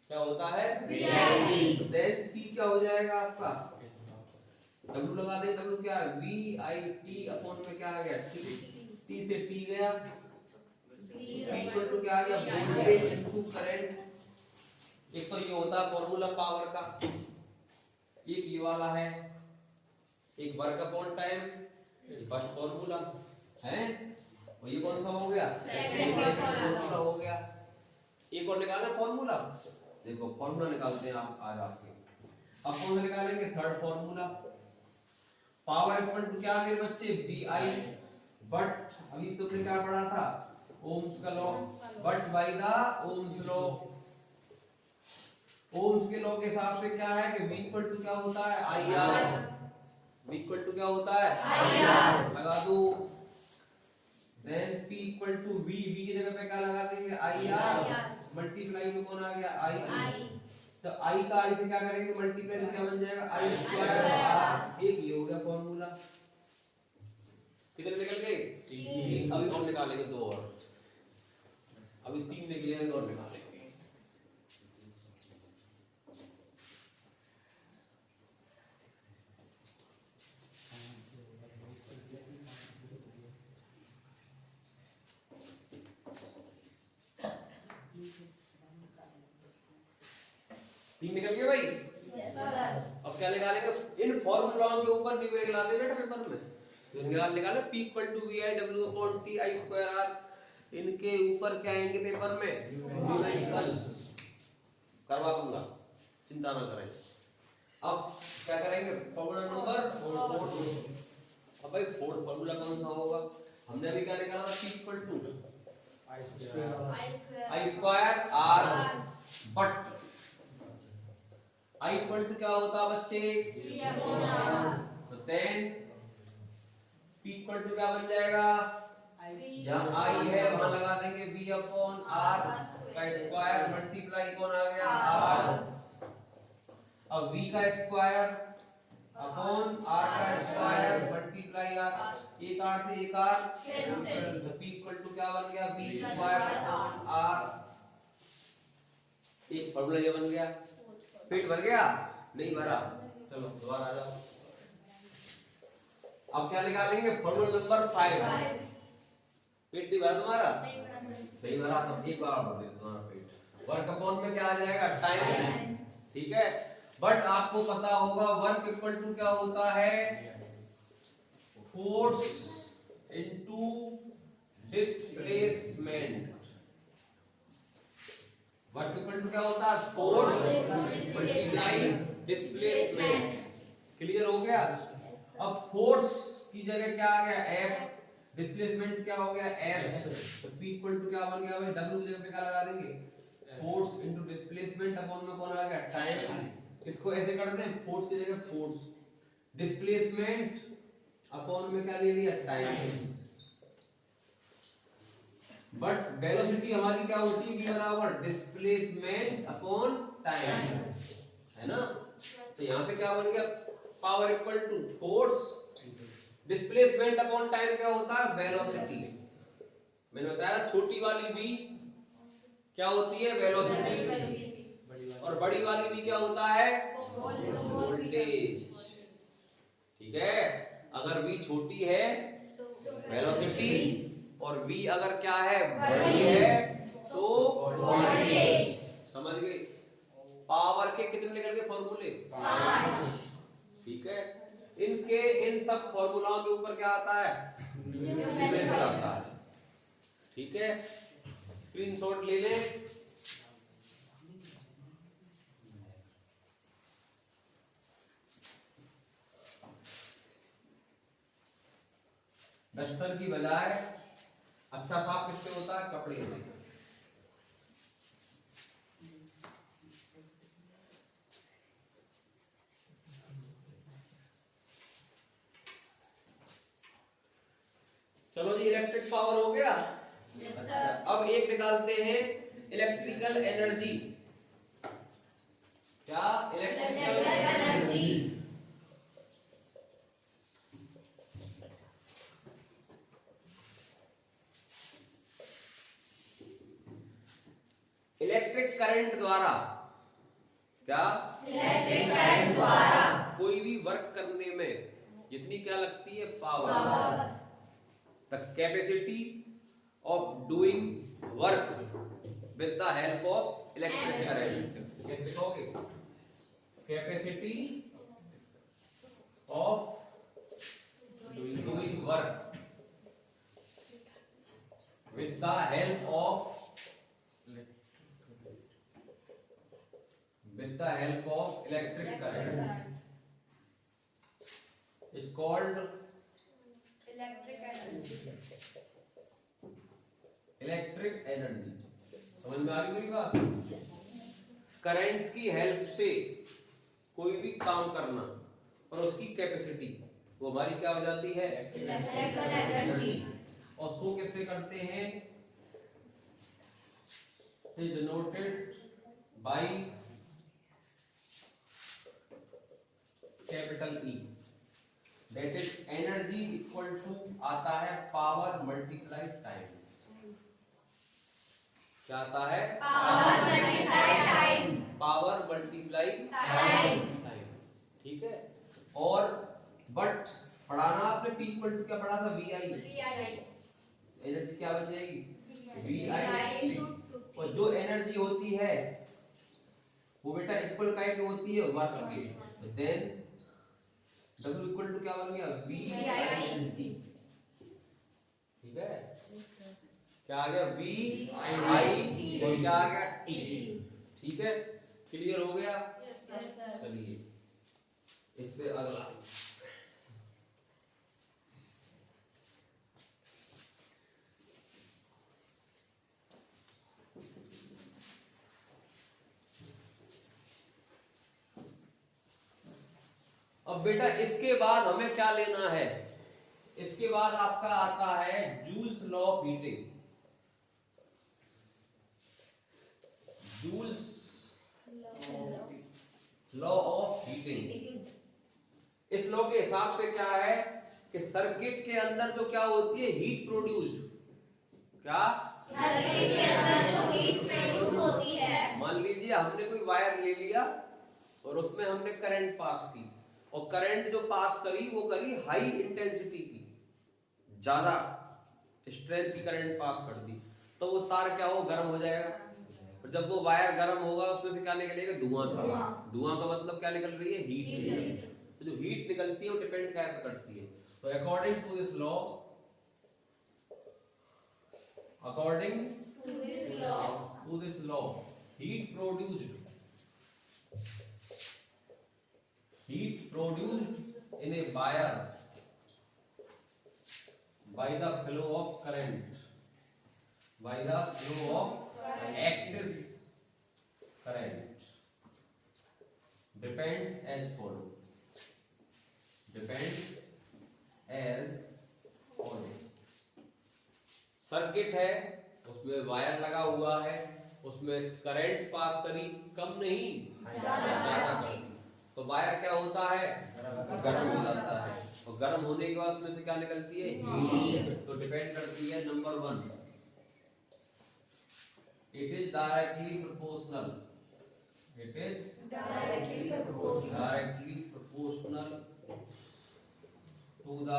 क्या होता है? VIT। देन P क्या हो जाएगा आपका? W लगा दें। W क्या है? VIT अपॉन में क्या आ गया? T से T गया, इक्वल टू क्या आ गया? Voltage into current. एक तो ये होता है फॉर्मूला पावर का, एक ये वाला है, एक work upon time, first formula है, और ये कौन सा हो गया, सेकंड फॉर्मूला हो गया। एक और निकालना फॉर्मूला, देखो फॉर्मूला निकालते हैं आप आज आपके। अब कौन सा निकालेंगे, third formula. Power equal to क्या मेरे बच्चे, बी आई बट, अभी तो तुमने क्या पढ़ा था, ओम्स का law, but by the Ohm's law. Ohm's के लॉ के हिसाब से क्या है कि v इक्वल टू क्या होता है, I R. v equal to क्या होता है, आई आर, लगा दो। Then p equal to v, v की जगह पे क्या लगा देंगे, आई आर, मल्टीप्लाई में कौन आ गया, आई। तो आई का आई से क्या करेंगे, मल्टीप्लाई तो क्या बन जाएगा, आई स्क्वायर आर। एक ये हो गया फॉर्मूला। कितने निकल गए, तीन। अभी और निकालेंगे दो और, अभी तीन निकले, अभी और निकालेंगे। तीन निकल गए भाई। Yes sir. अब क्या निकालेंगे, इन फॉर्मूलाओं के ऊपर न्यूमेरिकल आते हैं बेटा पेपर में, तो निकाले p equal to V I W upon T I square R. इनके ऊपर क्या आएंगे पेपर में, न्यूमेरिकल्स करवा दूंगा, चिंता ना करें। अब क्या करेंगे, फॉर्मूला नंबर 4। अब भाई फोर्थ फॉर्मूला कौन सा होगा, हमने अभी क्या निकाला, p equal to I square R but I equal to क्या होता है बच्चे, तो देन p इक्वल टू क्या बन जाएगा, जहाँ आई है वहां लगा देंगे b अपॉन आर का स्क्वायर, मल्टीप्लाई कौन आ गया, r। अब v का स्क्वायर अपॉन r का स्क्वायर मल्टीप्लाई r, एक r से एक r कैंसिल, तो p इक्वल टू क्या बन गया, b स्क्वायर अपॉन r। एक फॉर्मूला ये बन गया। पेट भर गया, नहीं भरा, चलो दोबारा आ जाओ। अब क्या निकालेंगे, फॉर्मूला नंबर 5। पेट नहीं भरा तुम्हारा, नहीं भरा, तो एक बार भर दे तुम्हारा पेट। वर्क अपॉन में क्या आ जाएगा, टाइम, ठीक है। बट आपको पता होगा वर्क इक्वल टू क्या होता है, force into displacement. Work equal to क्या होता है, फोर्स मल्टीप्लाई डिस्प्लेसमेंट। क्लियर हो गया। अब फोर्स की जगह क्या आ गया, F, डिस्प्लेसमेंट क्या हो गया, S, तो P इक्वल टू क्या बन गया भाई, W की जगह पे क्या लगा देंगे, फोर्स इनटू डिस्प्लेसमेंट अपॉन में कौन आ गया, टाइम। इसको ऐसे कर दें, फोर्स की जगह फोर्स, डिस्प्लेसमेंट अपॉन में क्या ले लिया, टाइम। बट वेलोसिटी हमारी क्या होती है, v बराबर डिस्प्लेसमेंट अपॉन टाइम, है ना। तो यहां से क्या बन गया, power equal to force, displacement upon time क्या होता है, वेलोसिटी। मैंने बताया छोटी वाली v क्या होती है, वेलोसिटी, और बड़ी वाली v क्या होता है, वोल्टेज। ठीक है, अगर v छोटी है वेलोसिटी, और v अगर क्या है, बड़ी है तो वोल्टेज। समझ गए। पावर के कितने निकल गए फॉर्मूले, 5। ठीक है, इनके इन सब फॉर्मूलाओं के ऊपर क्या आता है, न्यूमेरिकल आता है। ठीक है, स्क्रीनशॉट ले लें। डस्टर की बजाय अच्छा साफ किससे होता है, कपड़े से। चलो जी, इलेक्ट्रिक पावर हो गया। अच्छा, अब एक निकालते हैं इलेक्ट्रिकल एनर्जी। क्या, इलेक्ट्रिकल एनर्जी। इलेक्ट्रिक करंट द्वारा, क्या, इलेक्ट्रिक करंट द्वारा कोई भी वर्क करने में जितनी क्या लगती है, power, the capacity of doing work with the help of electric current. कैसे कहोगे? Capacity of doing work with the help of electric current is called electric energy. Electric energy. समझ में आ गई मेरी बात? करंट की हेल्प से कोई भी काम करना और उसकी कैपेसिटी वो हमारी क्या हो जाती है? Electrical energy. और सो कैसे करते हैं? is denoted by capital E, that is energy equal to आता है पावर मल्टीप्लाई टाइम। क्या आता है? Power multiply time. Power multiply time. ठीक है। और बट पढ़ाना आपने P इक्वल टू क्या पढ़ा था? VI। एनर्जी क्या बन जाएगी? VI। और जो एनर्जी होती है वो बेटा इक्वल काय की होती है? वर्क की। तो देन W इक्वल टू क्या बन गया? VI। ठीक है। क्या आ गया? VI और क्या आ गया? T। ठीक है, क्लियर हो गया? चलिए इससे अगला अब बेटा इसके बाद हमें क्या लेना है? इसके बाद आपका आता है joules law of heating. Joules law of heating. इस लॉ के हिसाब से क्या है कि सर्किट के अंदर जो क्या होती है? Heat produced. क्या? सर्किट के अंदर जो हीट प्रोड्यूस होती है। मान लीजिए हमने कोई वायर ले लिया और उसमें हमने करंट पास की, और करंट जो पास करी वो करी हाई इंटेंसिटी की, ज्यादा स्ट्रेंथ की करंट पास कर दी, तो वो तार क्या हो? गर्म हो जाएगा। और जब वो वायर गर्म होगा उसमें से क्या निकलेगा? धुआं सा। धुआं का मतलब क्या निकल रही है? हीट। तो जो हीट निकलती है वो डिपेंड क्या पे करती है? तो according to this law, heat produced in a wire by the flow of current, excess current depends as follows, circuit है, उसमें वायर लगा हुआ है, उसमें करंट पास करी, कम नहीं ज्यादा करी, तो वायर क्या होता है? गर्म हो जाता है। और गर्म होने के बाद उसमें से क्या निकलती है? हीट। तो डिपेंड करती है number 1, it is directly proportional to the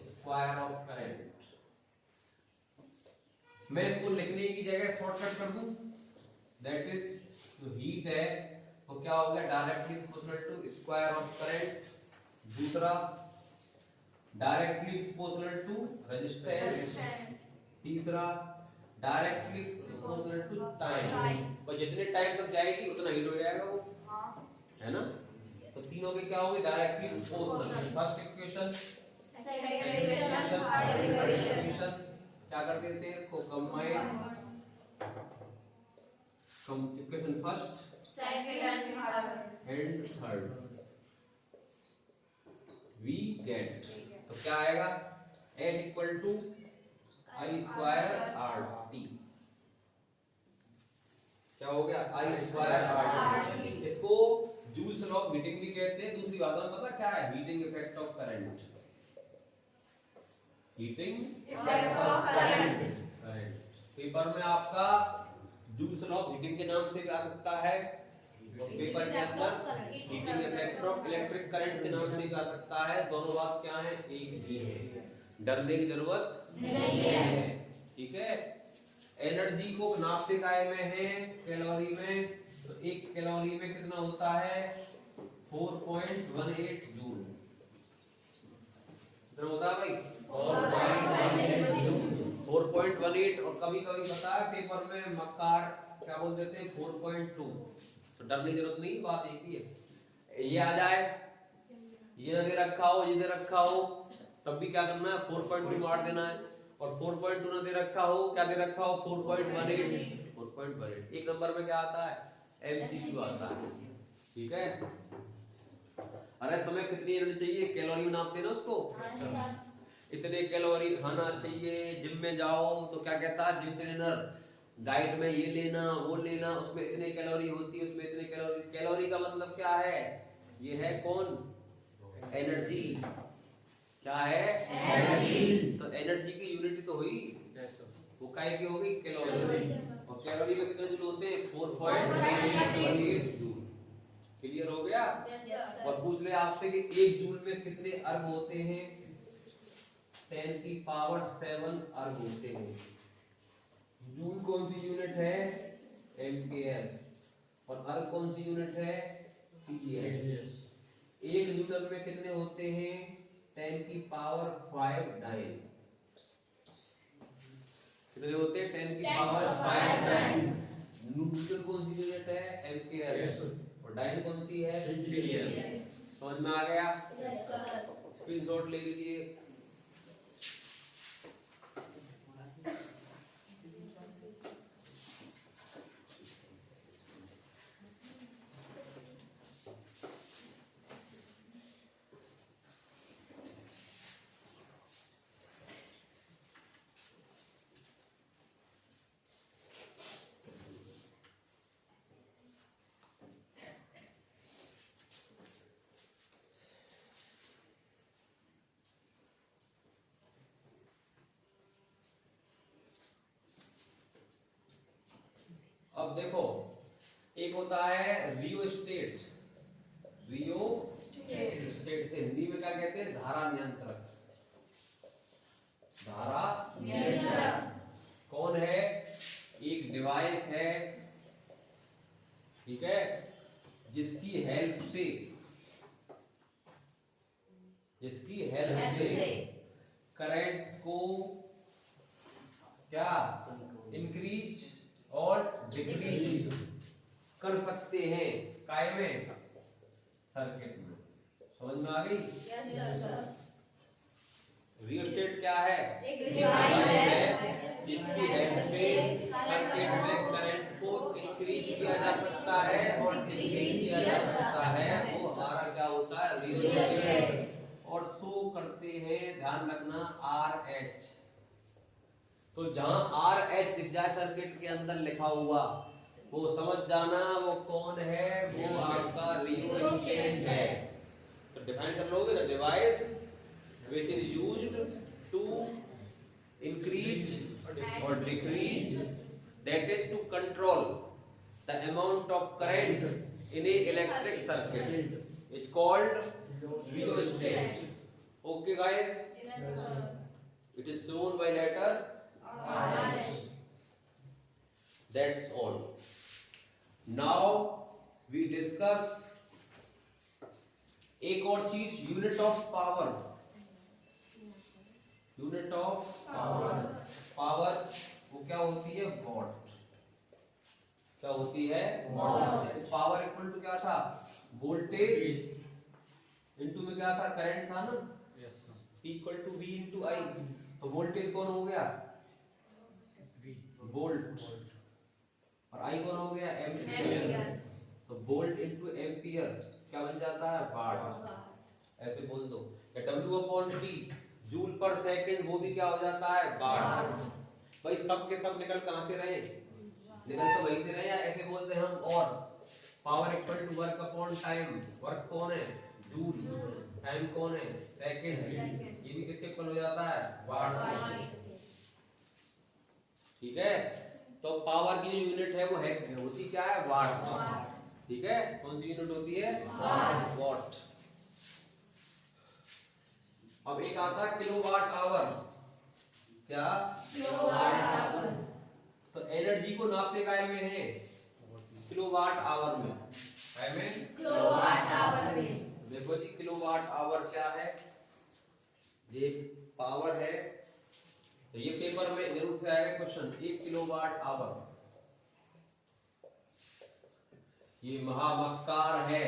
square of current. मैं इसको लिखने की जगह शॉर्टकट कर दूं, दैट इज जो हीट है तो क्या हो गया? Directly proportional to square of current. दूसरा डायरेक्टली प्रोपोर्शनल टू रेजिस्टेंस। तीसरा डायरेक्टली प्रोपोर्शनल टू टाइम। पर जितने टाइम तक जाएगी उतना हीट हो जाएगा वो, है ना? तो तीनों के क्या होगी? Directly proportional. First equation, second equation क्या कर देते हैं? इसको combine, equation first, second and third we get. तो क्या आएगा? H equal to I square R T. क्या हो गया? I square R T. इसको जूल्स लॉ ऑफ हीटिंग भी कहते हैं। दूसरी बात में पता क्या है? Heating effect of current. Heating effect of current. Paper में आपका जूल्स लॉ ऑफ हीटिंग के नाम से भी आ सकता है, पेपर के अंदर heating effect of electric current के नाम से भी आ सकता है। दोनों बात क्या है? एक ही है, डरने की जरूरत नहीं है। ठीक है। एनर्जी को नापते काय में है, कैलोरी में। तो एक कैलोरी में कितना होता है 4.18 जूल। कितना होता है भाई 4.18। और कभी कभी पता है पेपर में मक्कार क्या बोल देते हैं 4.2। तो डरने की जरूरत नहीं, बात एक ही है। ये आ जाए, ये ना दे रखा हो, ये दे रखा हो, तब भी क्या करना है 4.2 मार देना है। और 4.2 ना दे रखा हो, क्या दे रखा हो 4.18। एक नंबर में क्या आता है एमसीक्यू आता है। ठीक है, अरे तुम्हें कितनी एनर्जी चाहिए कैलोरी में नापते ना उसको, इतने कैलोरी खाना चाहिए। जिम में जाओ तो क्या कहता है जिम ट्रेनर, डाइट में ये लेना वो लेना, उसमें इतने कैलोरी होती है, उसमें इतने कैलोरी। कैलोरी का मतलब क्या है, ये है कौन एनर्जी। क्या है एनर्जी। तो एनर्जी की यूनिट तो हुई, वो काय की हो गई कैलोरी। और कैलोरी में कितने जूल होते हैं 4.18 जूल। क्लियर हो गया। और पूछ ले आपसे कि एक जूल में कितने अर्ग होते हैं, 10⁷ अर्ग होते हैं। जूल कौन सी यूनिट है एमकेएस, और अर्ग कौन सी यूनिट है सीजीएस। एक न्यूटन में कितने होते हैं 10⁵ डाइन। कितने होते हैं 10⁵ डाइन। न्यूटन कौन सी यूनिट है एमकेएस, और डाइन कौन सी है सीजीएस। समझ में आ गया। स्क्रीनशॉट ले लीजिए। अब देखो, एक होता है रियोस्टेट। रियोस्टेट से हिंदी में क्या कहते हैं धारा नियंत्रक। धारा नियंत्रक कौन है, एक डिवाइस है, ठीक है, जिसकी हेल्प से करंट को क्या इंक्रीज और डिक्रीज कर सकते हैं काय में, सर्किट में। समझ में आ गई। रियोस्टेट क्या है, एक डिवाइस है जिसकी हेल्प से सर्किट में करंट को इंक्रीज किया जा सकता है और डिक्रीज किया जा सकता है। वो हमारा क्या होता है रियोस्टेट। और शो करते हैं, ध्यान रखना RH। तो जहां RH दिख जाए सर्किट के अंदर लिखा हुआ, वो समझ जाना वो कौन है, वो आपका रियोस्टेट है। तो डिफाइन कर लोगे the device which is used to increase or decrease, that is to control the amount of current in a electric circuit. It's called rheostat. Okay guys, it is shown by letter R. That's all. Now we discuss एक और चीज, unit of power. Unit of power वो क्या होती है what. क्या होती है वॉट। पावर इक्वल टू क्या था वोल्टेज इनटू में क्या था करंट था ना, इक्वल टू V इंटू आई। तो वोल्टेज कौन हो गया वोल्ट, और आई कौन हो गया एम्पियर। तो वोल्ट इंटू एम्पियर क्या बन जाता है वाट। ऐसे बोल दो। या W/T जूल पर सेकंड, वो भी क्या हो जाता है वाट। भाई सब के सब निकल कहां से रहे, निकल तो वहीं से रहे। या ऐसे बोलते हैं हम, और power equal to work upon time. Work कौन है जूल, टाइम कौन है सेकंड। ये भी किसके इक्वल हो जाता है वाट। ठीक है, तो पावर की जो यूनिट है वो है होती क्या है वाट। ठीक है, कौन सी यूनिट होती है वाट। अब एक आता है किलोवाट आवर। क्या किलोवाट आवर। तो एनर्जी को नापते काय में है, किलोवाट आवर में, काय में, किलोवाट आवर में। देखो जी किलोवाट आवर क्या है, ये पावर है, तो ये पेपर में जरूर से आएगा क्वेश्चन, 1 किलोवाट आवर, ये महामक्कार है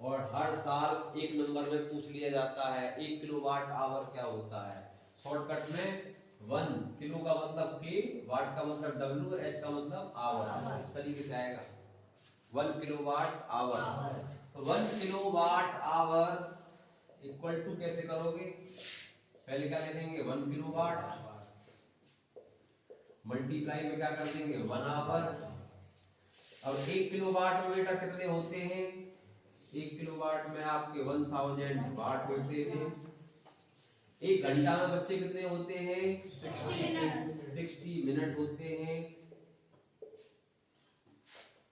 और हर साल एक नंबर में पूछ लिया जाता है 1 किलोवाट आवर क्या होता है। शॉर्टकट में 1 किलो का मतलब के, वाट का मतलब डब्ल्यू और एच का मतलब आवर, इस तरीके से आएगा 1 किलोवाट आवर। तो 1 किलोवाट आवर इक्वल टू कैसे करोगे, पहले क्या लिखेंगे 1 किलोवाट मल्टीप्लाई में क्या कर देंगे 1 आवर। अब 1 किलोवाट में बेटा कितने होते हैं, 1 किलोवाट में आपके 1000 वाट होते हैं। 1 घंटा में बच्चे कितने होते हैं, 60 मिनट होते हैं।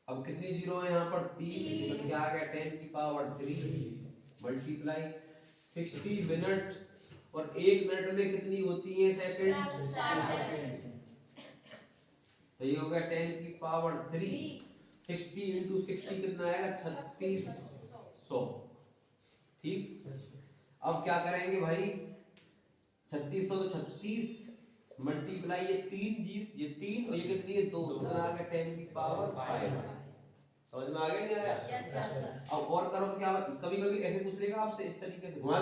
अब कितनी जीरो है यहाँ पर 3, तो क्या आ गया 10 की पावर 3 मल्टीप्लाई 60 मिनट, और 1 मिनट में कितनी होती है सेकंड, तो ये हो गया 10 की पावर 3, 60 इंटू 60 कितना आएगा 3600, ठीक। अब क्या करेंगे भाई 3600 तो 36 मल्टीप्लाई ये 3 ये 3 और ये कितनी है 2, कितना आ गया 10 की पावर 5, समझ में आ गया नहीं आया। अब और करो तो क्या, कभी कभी ऐसे पूछ लेगा आपसे इस तरीके से घुमा,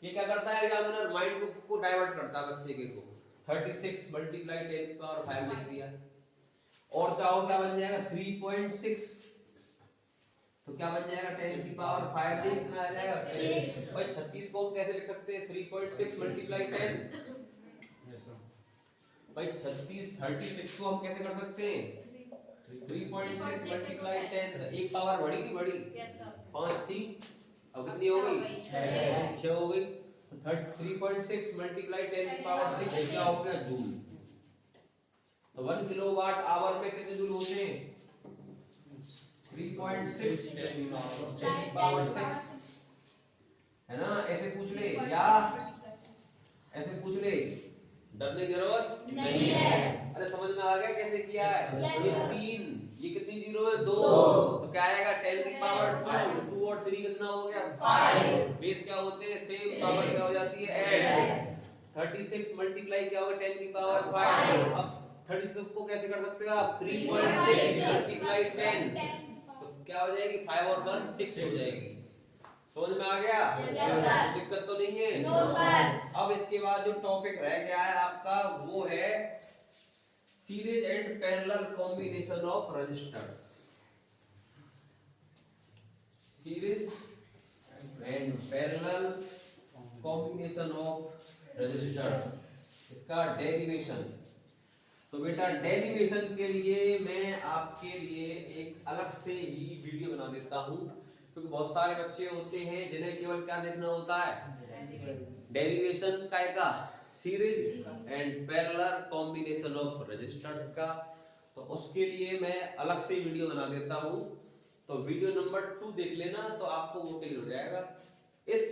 ये क्या करता है एग्जामिनर माइंड को डाइवर्ट करता है बच्चे के को, 36 मल्टीप्लाई 10 की पावर 5 लिख दिया, और चाहो क्या बन जाएगा 3.6, तो क्या बन जाएगा 10 की पावर 5 में कितना आ जाएगा 6। भाई 36 को हम कैसे लिख सकते हैं 3.6 मल्टीप्लाई 10, भाई 36 को हम कैसे कर सकते हैं 3.6 मल्टीप्लाई 10, एक पावर बढ़ी नहीं बढ़ी, 5 थी, अब कितनी हो गई 6 हो गई, 3.6 मल्टीप्लाई 10 की पावर 6 क्या हो गया जूल। तो 1 किलोवाट आवर में कितने जूल होते हैं 3.6 पावर 6, है ना। ऐसे पूछ ले या ऐसे पूछ ले, डरने की जरूरत नहीं है। अरे समझ में आ गया कैसे किया है, ये 3 ये कितनी जीरो है 2, तो क्या आएगा 10 की पावर 2 और 3 कितना हो गया 5, बेस क्या होते हैं सेम, पावर क्या हो जाती है ऐड, 36 मल्टीप्लाई क्या होगा 10 की पावर 5। अब 36 को कैसे कर सकते हो आप 3.6 मल्टीप्लाई 10, तो क्या हो जाएगी 5 और 1 6 हो जाएगी, समझ में आ गया। दिक्कत तो नहीं है, नो सर। अब इसके बाद जो टॉपिक रह गया है आपका वो है series and parallel combination of resistors, series and parallel combination of resistors, इसका डेरिवेशन। तो बेटा डेरिवेशन के लिए मैं आपके लिए एक अलग से ही वीडियो बना देता हूँ, क्योंकि बहुत सारे बच्चे होते हैं जिन्हें केवल क्या देखना होता है डेरिवेशन का series and parallel combination of resistors का, तो उसके लिए मैं अलग से वीडियो बना देता हूँ। तो वीडियो नंबर 2 देख लेना, तो आपको वो क्लियर हो जाएगा। इस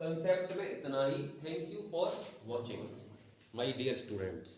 कंसेप्ट में इतना ही। Thank you for watching my dear students.